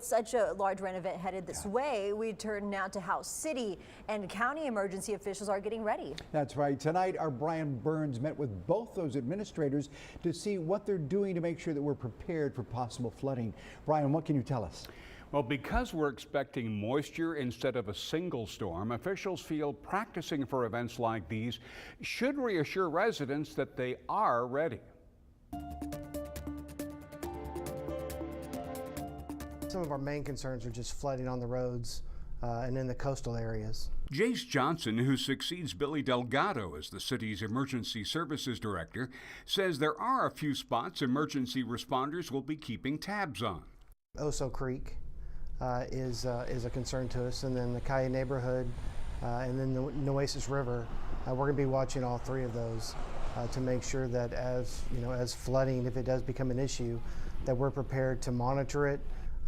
Such a large rain event headed this way, we turn now to how city and county emergency officials are getting ready. That's right. Tonight, our Brian Burns met with both those administrators to see what they're doing to make sure that we're prepared for possible flooding. Brian, what can you tell us? Well, because we're expecting moisture instead of a single storm, officials feel practicing for events like these should reassure residents that they are ready. Some of our main concerns are just flooding on the roads and in the coastal areas. Jace Johnson, who succeeds Billy Delgado as the city's emergency services director, says there are a few spots emergency responders will be keeping tabs on. Oso Creek is a concern to us, and then the Cayenne neighborhood, and then the Nueces River. We're going to be watching all three of those to make sure that as flooding, if it does become an issue, that we're prepared to monitor it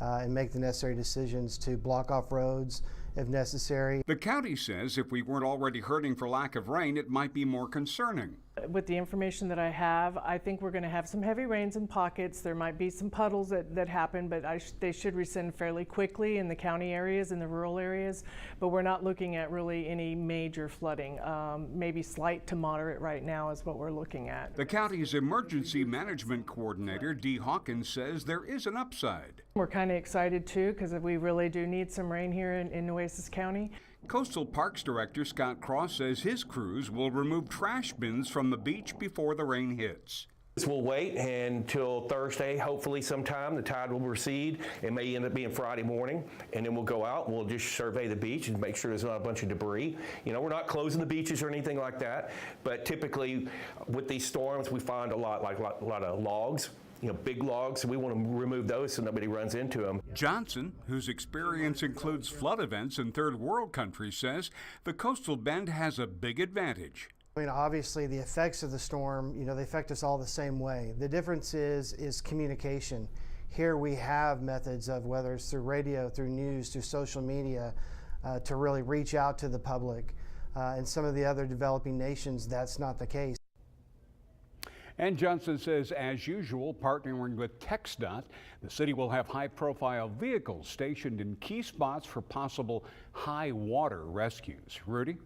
and make the necessary decisions to block off roads if necessary. The county says if we weren't already hurting for lack of rain, it might be more concerning. With the information that I have, I think we're going to have some heavy rains in pockets. There might be some puddles that happen, but they should rescind fairly quickly in the county areas, in the rural areas. But we're not looking at really any major flooding. Maybe slight to moderate right now is what we're looking at. The county's emergency management coordinator, Dee Hawkins, says there is an upside. We're kind of excited too, because we really do need some rain here in Nueces County. Coastal Parks Director Scott Cross says his crews will remove trash bins from the beach before the rain hits. We'll wait until Thursday, hopefully sometime. The tide will recede. It may end up being Friday morning, and then we'll go out and we'll just survey the beach and make sure there's not a bunch of debris. You know, we're not closing the beaches or anything like that, but typically with these storms, we find a lot of logs. Big logs, so we want to remove those so nobody runs into them. Johnson, whose experience includes flood events in third world countries, says the coastal bend has a big advantage. I mean, obviously the effects of the storm, they affect us all the same way. The difference is communication. Here we have methods of, whether it's through radio, through news, through social media, to really reach out to the public. In some of the other developing nations, that's not the case. And Johnson says, as usual, partnering with TxDOT, the city will have high-profile vehicles stationed in key spots for possible high water rescues. Rudy?